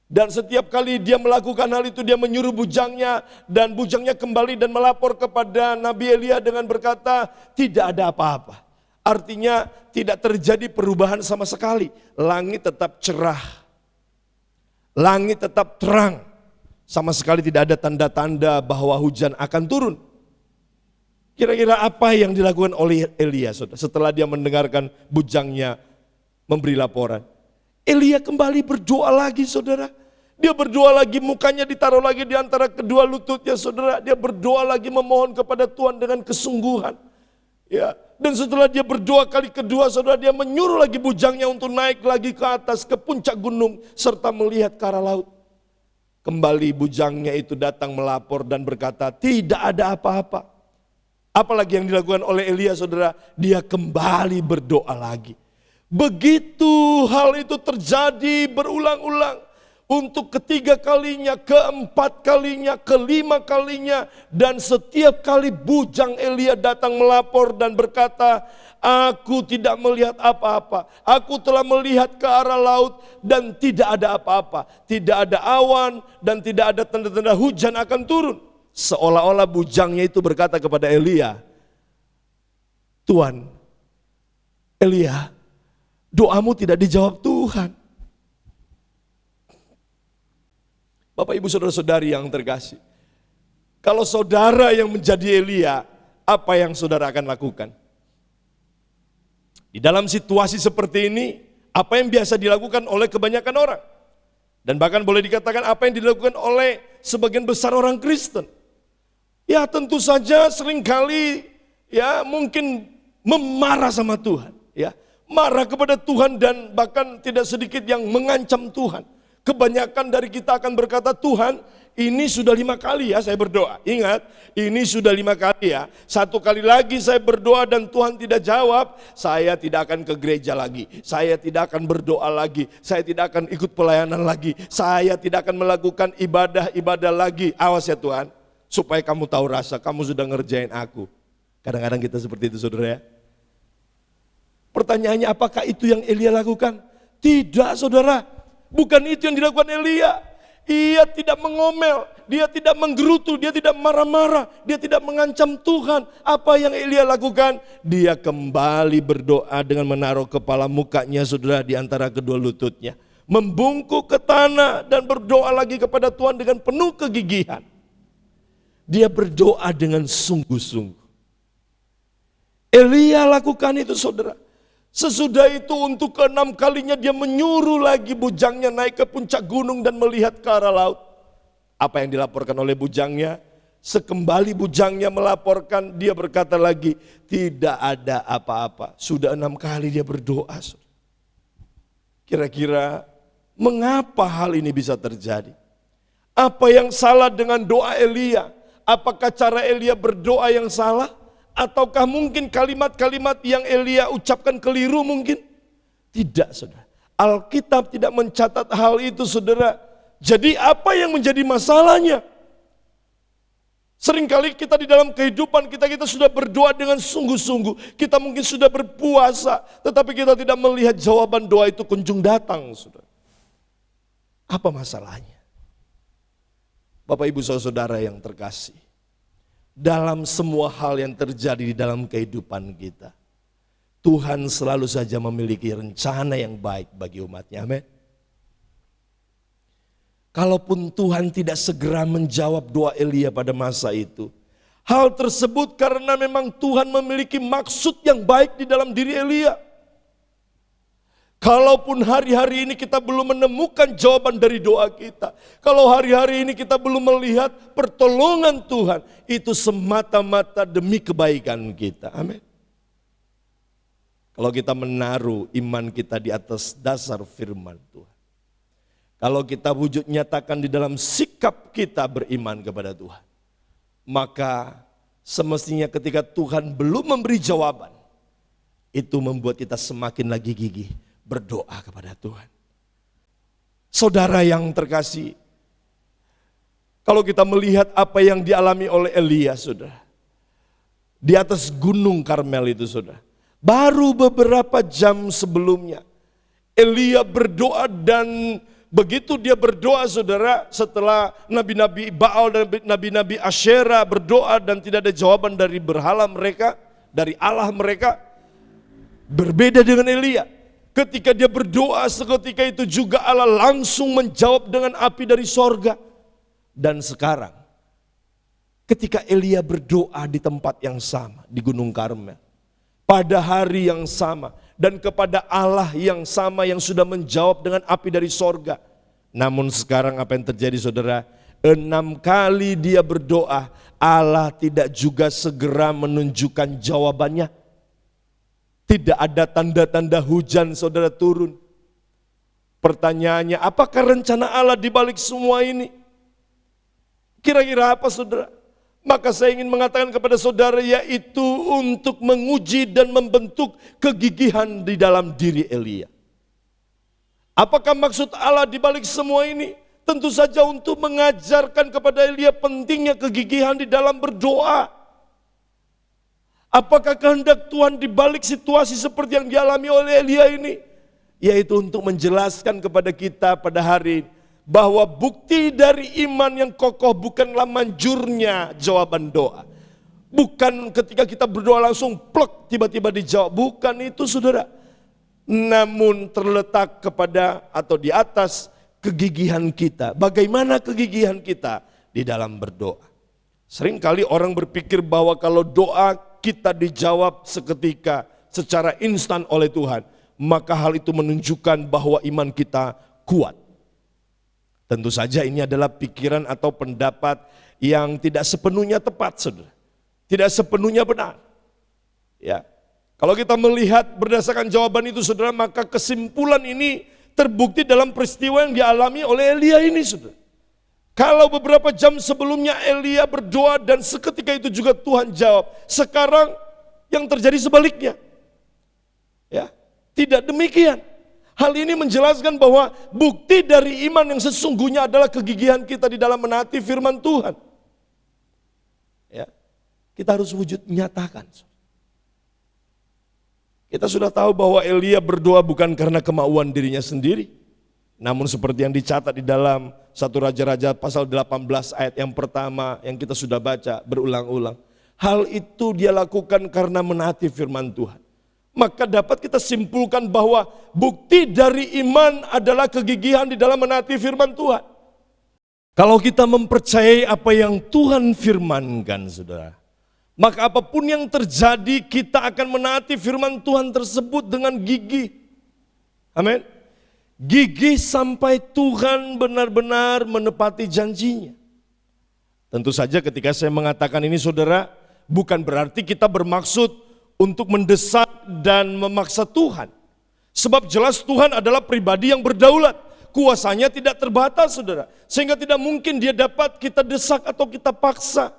Dan setiap kali dia melakukan hal itu, dia menyuruh bujangnya, dan bujangnya kembali dan melapor kepada Nabi Elia dengan berkata, tidak ada apa-apa. Artinya tidak terjadi perubahan sama sekali. Langit tetap cerah. Langit tetap terang. Sama sekali tidak ada tanda-tanda bahwa hujan akan turun. Kira-kira apa yang dilakukan oleh Elia, saudara, setelah dia mendengarkan bujangnya memberi laporan? Elia kembali berdoa lagi, saudara. Dia berdoa lagi, mukanya ditaruh lagi di antara kedua lututnya, saudara. Dia berdoa lagi, memohon kepada Tuhan dengan kesungguhan. Ya, dan setelah dia berdoa kali kedua, saudara, dia menyuruh lagi bujangnya untuk naik lagi ke atas, ke puncak gunung, serta melihat ke arah laut. Kembali bujangnya itu datang melapor dan berkata, tidak ada apa-apa. Apalagi yang dilakukan oleh Elia, saudara, dia kembali berdoa lagi. Begitu hal itu terjadi berulang-ulang. Untuk ketiga kalinya, keempat kalinya, kelima kalinya, dan setiap kali bujang Elia datang melapor dan berkata, aku tidak melihat apa-apa, aku telah melihat ke arah laut dan tidak ada apa-apa, tidak ada awan dan tidak ada tanda-tanda hujan akan turun. Seolah-olah bujangnya itu berkata kepada Elia, Tuhan, Elia, doamu tidak dijawab Tuhan. Bapak, Ibu, saudara-saudari yang terkasih, kalau saudara yang menjadi Elia, apa yang saudara akan lakukan? Di dalam situasi seperti ini, apa yang biasa dilakukan oleh kebanyakan orang? Dan bahkan boleh dikatakan apa yang dilakukan oleh sebagian besar orang Kristen? Ya, tentu saja seringkali ya mungkin memarah sama Tuhan, ya, marah kepada Tuhan, dan bahkan tidak sedikit yang mengancam Tuhan. Kebanyakan dari kita akan berkata, Tuhan, ini sudah 5 kali ya saya berdoa. Ingat, ini sudah 5 kali ya. 1 kali lagi saya berdoa dan Tuhan tidak jawab, saya tidak akan ke gereja lagi. Saya tidak akan berdoa lagi. Saya tidak akan ikut pelayanan lagi. Saya tidak akan melakukan ibadah-ibadah lagi. Awas ya Tuhan, supaya kamu tahu rasa, kamu sudah ngerjain aku. Kadang-kadang kita seperti itu, saudara ya. Pertanyaannya, apakah itu yang Elia lakukan? Tidak, saudara. Bukan itu yang dilakukan Elia. Ia tidak mengomel, dia tidak menggerutu, dia tidak marah-marah, dia tidak mengancam Tuhan. Apa yang Elia lakukan? Dia kembali berdoa dengan menaruh kepala mukanya, saudara, di antara kedua lututnya. Membungkuk ke tanah dan berdoa lagi kepada Tuhan dengan penuh kegigihan. Dia berdoa dengan sungguh-sungguh. Elia lakukan itu, saudara. Sesudah itu untuk ke-6 kalinya dia menyuruh lagi bujangnya naik ke puncak gunung dan melihat ke arah laut. Apa yang dilaporkan oleh bujangnya? Sekembali bujangnya melaporkan, dia berkata lagi, tidak ada apa-apa. Sudah 6 kali dia berdoa. Kira-kira mengapa hal ini bisa terjadi? Apa yang salah dengan doa Elia? Apakah cara Elia berdoa yang salah? Ataukah mungkin kalimat-kalimat yang Elia ucapkan keliru mungkin? Tidak, saudara. Alkitab tidak mencatat hal itu, saudara. Jadi apa yang menjadi masalahnya? Seringkali kita di dalam kehidupan kita sudah berdoa dengan sungguh-sungguh. Kita mungkin sudah berpuasa, tetapi kita tidak melihat jawaban doa itu kunjung datang, saudara. Apa masalahnya? Bapak, Ibu, saudara yang terkasih. Dalam semua hal yang terjadi di dalam kehidupan kita, Tuhan selalu saja memiliki rencana yang baik bagi umatnya. Amin. Kalaupun Tuhan tidak segera menjawab doa Elia pada masa itu, hal tersebut karena memang Tuhan memiliki maksud yang baik di dalam diri Elia. Kalaupun hari-hari ini kita belum menemukan jawaban dari doa kita, kalau hari-hari ini kita belum melihat pertolongan Tuhan, itu semata-mata demi kebaikan kita. Amin. Kalau kita menaruh iman kita di atas dasar firman Tuhan, kalau kita wujud nyatakan di dalam sikap kita beriman kepada Tuhan, maka semestinya ketika Tuhan belum memberi jawaban, itu membuat kita semakin lagi gigih berdoa kepada Tuhan. Saudara yang terkasih, kalau kita melihat apa yang dialami oleh Elia, saudara, di atas gunung Karmel itu, saudara, baru beberapa jam sebelumnya Elia berdoa, dan begitu dia berdoa, saudara, setelah nabi-nabi Baal dan nabi-nabi Asyera berdoa dan tidak ada jawaban dari berhala mereka, dari Allah mereka, berbeda dengan Elia. Ketika dia berdoa, seketika itu juga Allah langsung menjawab dengan api dari sorga. Dan sekarang, ketika Elia berdoa di tempat yang sama, di Gunung Karmel, pada hari yang sama, dan kepada Allah yang sama yang sudah menjawab dengan api dari sorga. Namun sekarang apa yang terjadi, saudara? 6 kali dia berdoa, Allah tidak juga segera menunjukkan jawabannya. Tidak ada tanda-tanda hujan, saudara, turun. Pertanyaannya, apakah rencana Allah di balik semua ini? Kira-kira apa, saudara? Maka saya ingin mengatakan kepada saudara, yaitu untuk menguji dan membentuk kegigihan di dalam diri Elia. Apakah maksud Allah di balik semua ini? Tentu saja untuk mengajarkan kepada Elia pentingnya kegigihan di dalam berdoa. Apakah kehendak Tuhan di balik situasi seperti yang dialami oleh Elia ini? Yaitu untuk menjelaskan kepada kita pada hari ini, bahwa bukti dari iman yang kokoh bukanlah manjurnya jawaban doa. Bukan ketika kita berdoa langsung plek tiba-tiba dijawab. Bukan itu, saudara. Namun terletak kepada atau di atas kegigihan kita. Bagaimana kegigihan kita di dalam berdoa? Seringkali orang berpikir bahwa kalau doa kita dijawab seketika secara instan oleh Tuhan, maka hal itu menunjukkan bahwa iman kita kuat. Tentu saja ini adalah pikiran atau pendapat yang tidak sepenuhnya tepat, saudara. Tidak sepenuhnya benar. Ya. Kalau kita melihat berdasarkan jawaban itu, saudara, maka kesimpulan ini terbukti dalam peristiwa yang dialami oleh Elia ini, saudara. Kalau beberapa jam sebelumnya Elia berdoa dan seketika itu juga Tuhan jawab. Sekarang yang terjadi sebaliknya. Ya, tidak demikian. Hal ini menjelaskan bahwa bukti dari iman yang sesungguhnya adalah kegigihan kita di dalam menaati firman Tuhan. Ya, kita harus wujud menyatakan. Kita sudah tahu bahwa Elia berdoa bukan karena kemauan dirinya sendiri. Namun seperti yang dicatat di dalam 1 Raja-Raja pasal 18 ayat yang pertama yang kita sudah baca berulang-ulang. Hal itu dia lakukan karena menaati firman Tuhan. Maka dapat kita simpulkan bahwa bukti dari iman adalah kegigihan di dalam menaati firman Tuhan. Kalau kita mempercayai apa yang Tuhan firmankan, saudara, maka apapun yang terjadi kita akan menaati firman Tuhan tersebut dengan gigih. Amin. Gigih sampai Tuhan benar-benar menepati janjinya. Tentu saja ketika saya mengatakan ini, saudara, bukan berarti kita bermaksud untuk mendesak dan memaksa Tuhan. Sebab jelas Tuhan adalah pribadi yang berdaulat. Kuasanya tidak terbatas, saudara. Sehingga tidak mungkin dia dapat kita desak atau kita paksa.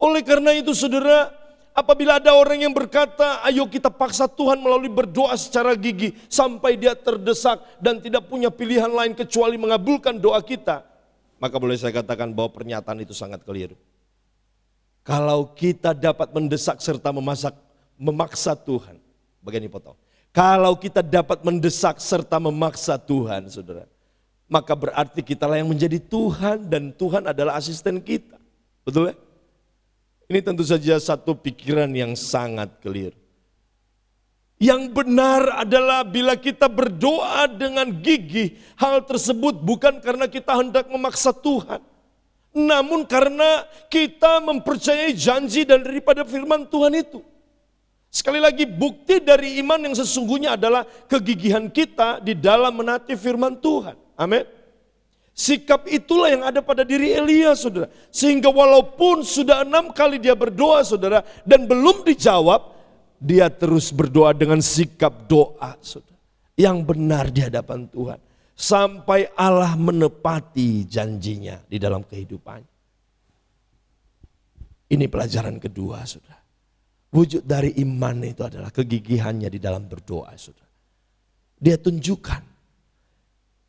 Oleh karena itu, saudara, apabila ada orang yang berkata, ayo kita paksa Tuhan melalui berdoa secara gigih sampai dia terdesak dan tidak punya pilihan lain kecuali mengabulkan doa kita, maka boleh saya katakan bahwa pernyataan itu sangat keliru. Kalau kita dapat mendesak serta memaksa Tuhan, bagian ini potong. Kalau kita dapat mendesak serta memaksa Tuhan, saudara, maka berarti kitalah yang menjadi Tuhan dan Tuhan adalah asisten kita. Betul ya? Ini tentu saja satu pikiran yang sangat keliru. Yang benar adalah bila kita berdoa dengan gigih, hal tersebut bukan karena kita hendak memaksa Tuhan, namun karena kita mempercayai janji dan daripada firman Tuhan itu. Sekali lagi, bukti dari iman yang sesungguhnya adalah kegigihan kita di dalam menaati firman Tuhan. Amin. Sikap itulah yang ada pada diri Elia, saudara. Sehingga walaupun sudah 6 kali dia berdoa, saudara, dan belum dijawab, dia terus berdoa dengan sikap doa, saudara, yang benar di hadapan Tuhan. Sampai Allah menepati janjinya di dalam kehidupannya. Ini pelajaran kedua, saudara. Wujud dari iman itu adalah kegigihannya di dalam berdoa, saudara. Dia tunjukkan.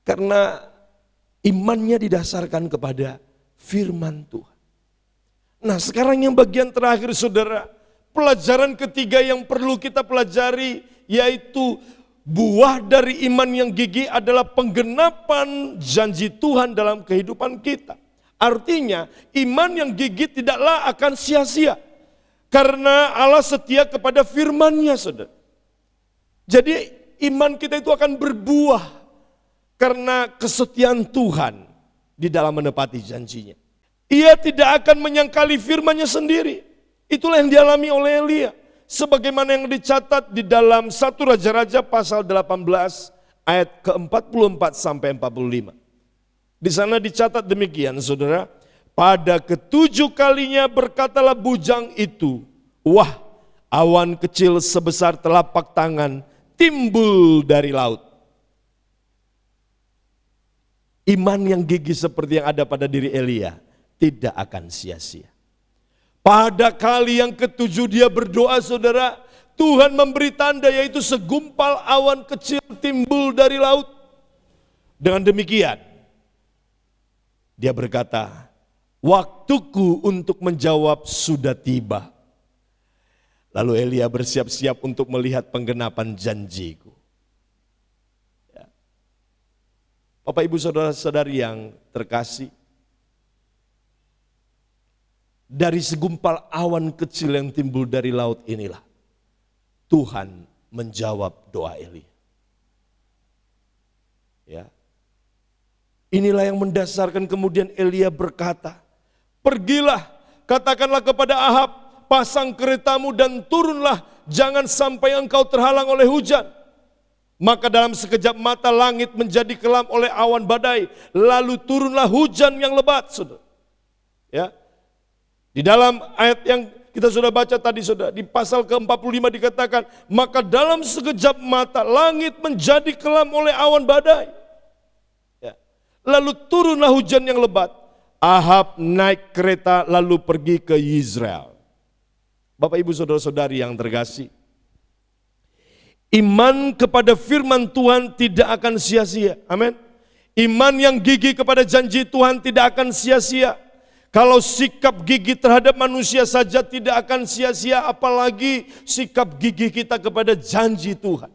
Karena imannya didasarkan kepada firman Tuhan. Nah, sekarang yang bagian terakhir, saudara. Pelajaran ketiga yang perlu kita pelajari, yaitu buah dari iman yang gigih adalah penggenapan janji Tuhan dalam kehidupan kita. Artinya, iman yang gigih tidaklah akan sia-sia. Karena Allah setia kepada firman-Nya, saudara. Jadi iman kita itu akan berbuah karena kesetiaan Tuhan di dalam menepati janjinya. Ia tidak akan menyangkali firman-Nya sendiri. Itulah yang dialami oleh Elia. Sebagaimana yang dicatat di dalam 1 Raja-Raja pasal 18 ayat ke-44 sampai 45. Di sana dicatat demikian, saudara. Pada ketujuh kalinya berkatalah bujang itu, wah, awan kecil sebesar telapak tangan timbul dari laut. Iman yang gigih seperti yang ada pada diri Elia tidak akan sia-sia. Pada kali yang ketujuh dia berdoa, saudara, Tuhan memberi tanda, yaitu segumpal awan kecil timbul dari laut. Dengan demikian, dia berkata, waktuku untuk menjawab sudah tiba. Lalu Elia bersiap-siap untuk melihat penggenapan janjiku. Ya. Bapak, Ibu, saudara-saudari yang terkasih, dari segumpal awan kecil yang timbul dari laut inilah Tuhan menjawab doa Elia. Ya. Inilah yang mendasarkan kemudian Elia berkata, pergilah, katakanlah kepada Ahab, pasang keretamu dan turunlah, jangan sampai engkau terhalang oleh hujan. Maka dalam sekejap mata langit menjadi kelam oleh awan badai, lalu turunlah hujan yang lebat, saudara. Ya. Di dalam ayat yang kita sudah baca tadi, saudara, di pasal ke-45 dikatakan, maka dalam sekejap mata langit menjadi kelam oleh awan badai. Ya. Lalu turunlah hujan yang lebat. Ahab naik kereta lalu pergi ke Yizreel. Bapak, Ibu, saudara-saudari yang terkasih, iman kepada firman Tuhan tidak akan sia-sia. Amin. Iman yang gigih kepada janji Tuhan tidak akan sia-sia. Kalau sikap gigih terhadap manusia saja tidak akan sia-sia, apalagi sikap gigih kita kepada janji Tuhan.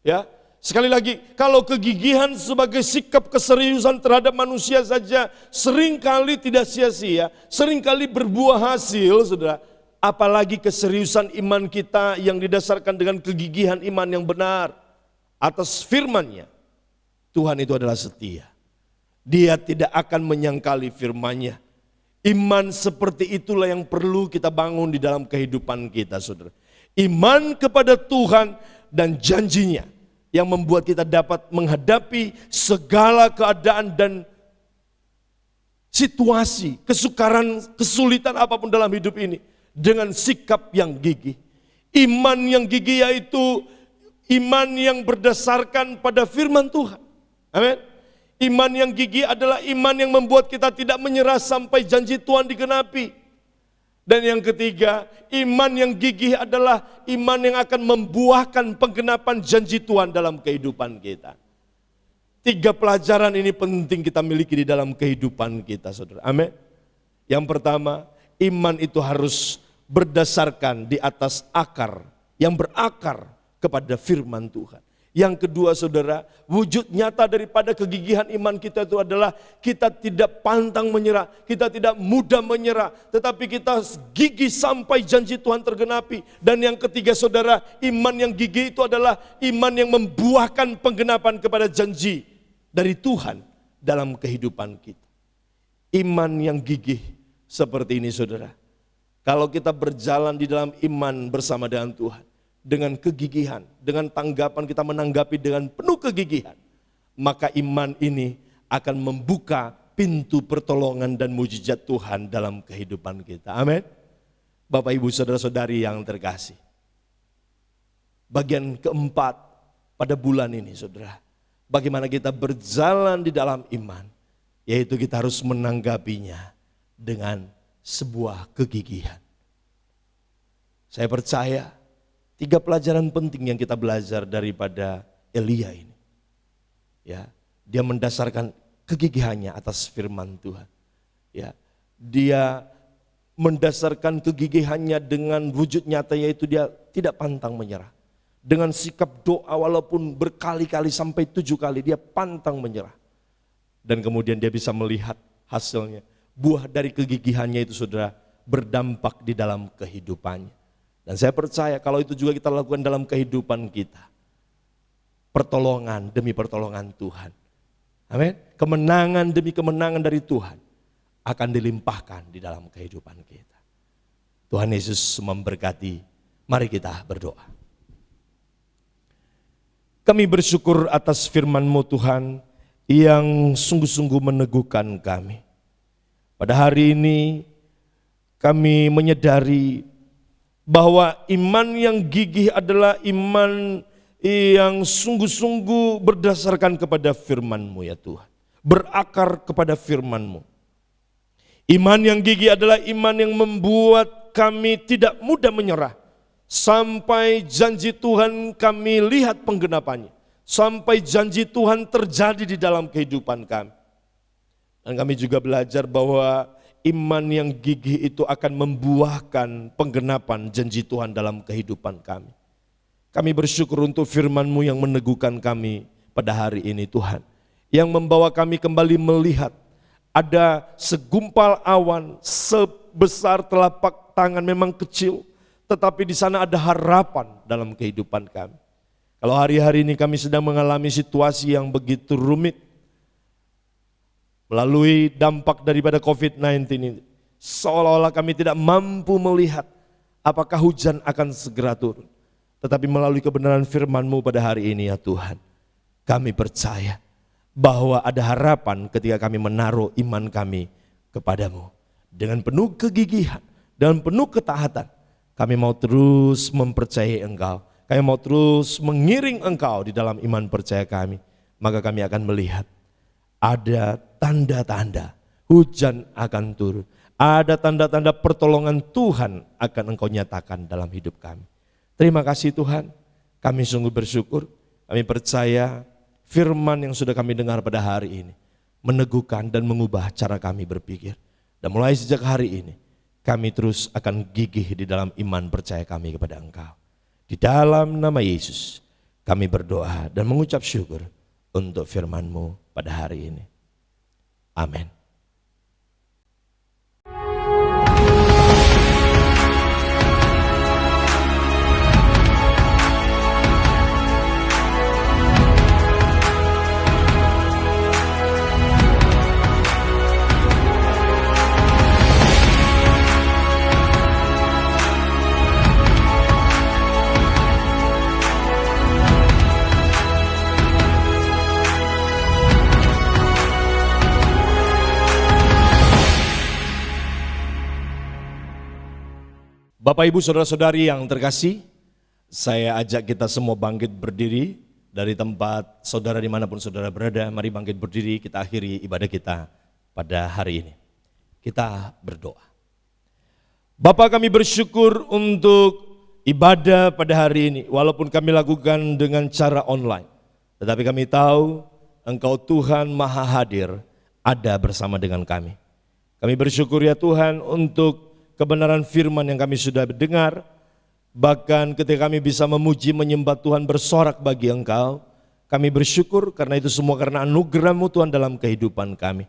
Ya, sekali lagi, kalau kegigihan sebagai sikap keseriusan terhadap manusia saja seringkali tidak sia-sia, seringkali berbuah hasil, saudara. Apalagi keseriusan iman kita yang didasarkan dengan kegigihan iman yang benar atas firman-Nya. Tuhan itu adalah setia. Dia tidak akan menyangkali firman-Nya. Iman seperti itulah yang perlu kita bangun di dalam kehidupan kita, saudara. Iman kepada Tuhan dan janji-Nya yang membuat kita dapat menghadapi segala keadaan dan situasi, kesukaran, kesulitan apapun dalam hidup ini dengan sikap yang gigih. Iman yang gigih yaitu iman yang berdasarkan pada firman Tuhan. Amin. Iman yang gigih adalah iman yang membuat kita tidak menyerah sampai janji Tuhan digenapi. Dan yang ketiga, iman yang gigih adalah iman yang akan membuahkan penggenapan janji Tuhan dalam kehidupan kita. 3 pelajaran ini penting kita miliki di dalam kehidupan kita, saudara. Amin. Yang pertama, iman itu harus berdasarkan di atas akar, yang berakar kepada firman Tuhan. Yang kedua, saudara, wujud nyata daripada kegigihan iman kita itu adalah kita tidak pantang menyerah, kita tidak mudah menyerah, tetapi kita gigih sampai janji Tuhan tergenapi. Dan yang ketiga, saudara, iman yang gigih itu adalah iman yang membuahkan penggenapan kepada janji dari Tuhan dalam kehidupan kita. Iman yang gigih seperti ini, saudara. Kalau kita berjalan di dalam iman bersama dengan Tuhan, dengan kegigihan, dengan tanggapan kita menanggapi dengan penuh kegigihan, maka iman ini akan membuka pintu pertolongan dan mujizat Tuhan dalam kehidupan kita. Amin. Bapak, Ibu, saudara-saudari yang terkasih. Bagian keempat pada bulan ini, saudara, bagaimana kita berjalan di dalam iman, yaitu kita harus menanggapinya dengan sebuah kegigihan. Saya percaya 3 pelajaran penting yang kita belajar daripada Elia ini. Ya, dia mendasarkan kegigihannya atas firman Tuhan. Ya, dia mendasarkan kegigihannya dengan wujud nyata, yaitu dia tidak pantang menyerah. Dengan sikap doa walaupun berkali-kali sampai 7 kali dia pantang menyerah. Dan kemudian dia bisa melihat hasilnya. Buah dari kegigihannya itu, saudara, berdampak di dalam kehidupannya. Dan saya percaya kalau itu juga kita lakukan dalam kehidupan kita. Pertolongan demi pertolongan Tuhan. Amin. Kemenangan demi kemenangan dari Tuhan akan dilimpahkan di dalam kehidupan kita. Tuhan Yesus memberkati. Mari kita berdoa. Kami bersyukur atas firman-Mu Tuhan yang sungguh-sungguh meneguhkan kami. Pada hari ini kami menyadari bahwa iman yang gigih adalah iman yang sungguh-sungguh berdasarkan kepada firman-Mu ya Tuhan. Berakar kepada firman-Mu. Iman yang gigih adalah iman yang membuat kami tidak mudah menyerah. Sampai janji Tuhan kami lihat penggenapannya. Sampai janji Tuhan terjadi di dalam kehidupan kami. Dan kami juga belajar bahwa iman yang gigih itu akan membuahkan penggenapan janji Tuhan dalam kehidupan kami. Kami bersyukur untuk firman-Mu yang meneguhkan kami pada hari ini Tuhan. Yang membawa kami kembali melihat ada segumpal awan sebesar telapak tangan, memang kecil. Tetapi di sana ada harapan dalam kehidupan kami. Kalau hari-hari ini kami sedang mengalami situasi yang begitu rumit, melalui dampak daripada COVID-19 ini, seolah-olah kami tidak mampu melihat apakah hujan akan segera turun. Tetapi melalui kebenaran firman-Mu pada hari ini ya Tuhan, kami percaya bahwa ada harapan ketika kami menaruh iman kami kepadamu. Dengan penuh kegigihan dan penuh ketaatan, kami mau terus mempercayai Engkau. Kami mau terus mengiring Engkau di dalam iman percaya kami. Maka kami akan melihat ada tanda-tanda hujan akan turun. Ada tanda-tanda pertolongan Tuhan akan Engkau nyatakan dalam hidup kami. Terima kasih Tuhan. Kami sungguh bersyukur. Kami percaya firman yang sudah kami dengar pada hari ini meneguhkan dan mengubah cara kami berpikir. Dan mulai sejak hari ini, kami terus akan gigih di dalam iman percaya kami kepada Engkau. Di dalam nama Yesus, kami berdoa dan mengucap syukur untuk firman-Mu pada hari ini. Amin. Bapak, Ibu, saudara-saudari yang terkasih, saya ajak kita semua bangkit berdiri dari tempat saudara dimanapun saudara berada. Mari bangkit berdiri, kita akhiri ibadah kita pada hari ini. Kita berdoa. Bapa, kami bersyukur untuk ibadah pada hari ini, walaupun kami lakukan dengan cara online. Tetapi kami tahu Engkau Tuhan Maha Hadir ada bersama dengan kami. Kami bersyukur ya Tuhan untuk kebenaran firman yang kami sudah dengar, bahkan ketika kami bisa memuji menyembah Tuhan bersorak bagi Engkau, kami bersyukur karena itu semua karena anugerah-Mu Tuhan dalam kehidupan kami.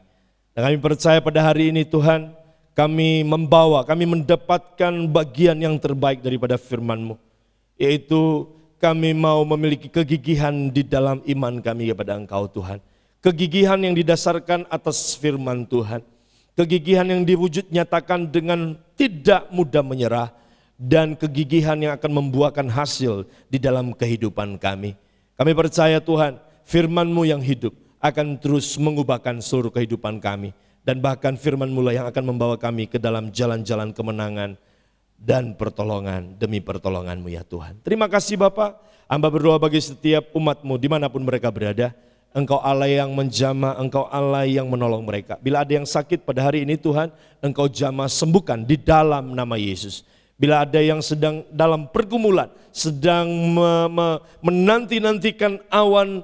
Dan kami percaya pada hari ini Tuhan, kami mendapatkan bagian yang terbaik daripada firman-Mu, yaitu kami mau memiliki kegigihan di dalam iman kami kepada Engkau Tuhan. Kegigihan yang didasarkan atas firman Tuhan. Kegigihan yang diwujud nyatakan dengan tidak mudah menyerah, dan kegigihan yang akan membuahkan hasil di dalam kehidupan kami. Kami percaya Tuhan, firman-Mu yang hidup akan terus mengubahkan seluruh kehidupan kami. Dan bahkan firman-Mu lah yang akan membawa kami ke dalam jalan-jalan kemenangan dan pertolongan demi pertolongan-Mu ya Tuhan. Terima kasih Bapa, hamba berdoa bagi setiap umat-Mu dimanapun mereka berada. Engkau Allah yang menjamah, Engkau Allah yang menolong mereka. Bila ada yang sakit pada hari ini Tuhan, Engkau jamah sembuhkan di dalam nama Yesus. Bila ada yang sedang dalam pergumulan, sedang menanti-nantikan awan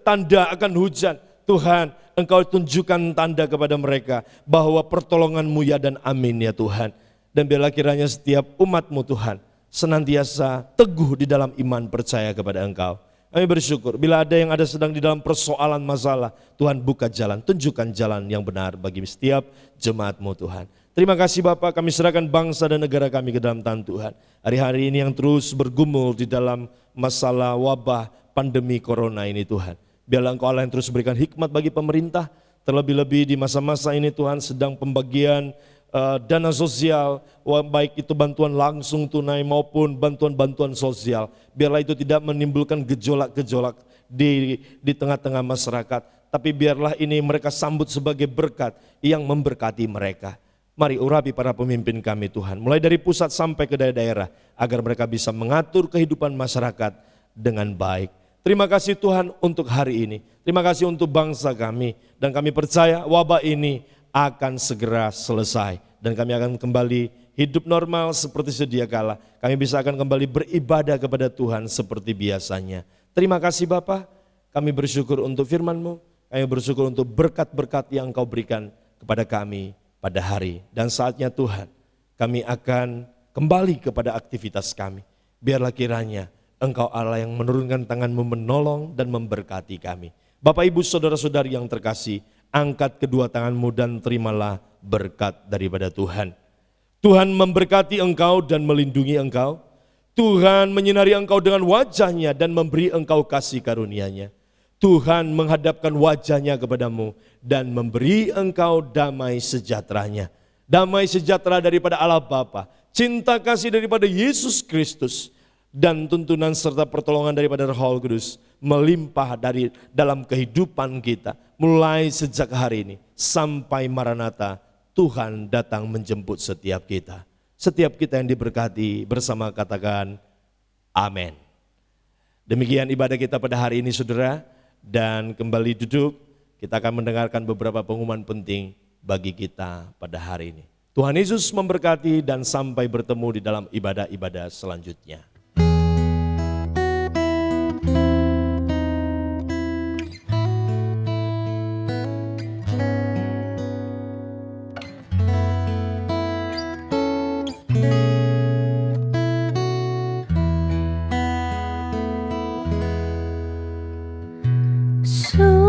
tanda akan hujan, Tuhan, Engkau tunjukkan tanda kepada mereka bahwa pertolongan-Mu ya dan amin ya Tuhan. Dan biarlah kiranya setiap umat-Mu Tuhan senantiasa teguh di dalam iman percaya kepada Engkau. Kami bersyukur bila ada yang sedang di dalam persoalan masalah, Tuhan buka jalan, tunjukkan jalan yang benar bagi setiap jemaat-Mu Tuhan. Terima kasih Bapak, kami serahkan bangsa dan negara kami ke dalam tangan Tuhan. Hari-hari ini yang terus bergumul di dalam masalah wabah pandemi corona ini Tuhan. Biarlah Engkau Allah yang terus berikan hikmat bagi pemerintah, terlebih-lebih di masa-masa ini Tuhan sedang pembagian dana sosial, baik itu bantuan langsung tunai maupun bantuan-bantuan sosial. Biarlah itu tidak menimbulkan gejolak-gejolak di tengah-tengah masyarakat, tapi biarlah ini mereka sambut sebagai berkat yang memberkati mereka. Mari urapi para pemimpin kami Tuhan, mulai dari pusat sampai ke daerah-daerah, agar mereka bisa mengatur kehidupan masyarakat dengan baik. Terima kasih Tuhan untuk hari ini, terima kasih untuk bangsa kami, dan kami percaya wabah ini akan segera selesai, dan kami akan kembali hidup normal seperti sedia kala. Kami bisa akan kembali beribadah kepada Tuhan seperti biasanya. Terima kasih Bapa, kami bersyukur untuk firman-Mu, kami bersyukur untuk berkat-berkat yang Engkau berikan kepada kami pada hari dan saatnya Tuhan, kami akan kembali kepada aktivitas kami. Biarlah kiranya Engkau Allah yang menurunkan tangan-Mu menolong dan memberkati kami. Bapak Ibu saudara-saudari yang terkasih, angkat kedua tangan-Mu dan terimalah berkat daripada Tuhan. Tuhan memberkati engkau dan melindungi engkau. Tuhan menyinari engkau dengan wajah-Nya dan memberi engkau kasih karunia-Nya. Tuhan menghadapkan wajah-Nya kepadamu dan memberi engkau damai sejahtera-Nya. Damai sejahtera daripada Allah Bapa, cinta kasih daripada Yesus Kristus, dan tuntunan serta pertolongan daripada Roh Kudus melimpah dari dalam kehidupan kita. Mulai sejak hari ini sampai Maranatha, Tuhan datang menjemput setiap kita. Setiap kita yang diberkati bersama katakan amin. Demikian ibadah kita pada hari ini saudara. Dan kembali duduk, kita akan mendengarkan beberapa pengumuman penting bagi kita pada hari ini. Tuhan Yesus memberkati dan sampai bertemu di dalam ibadah-ibadah selanjutnya. So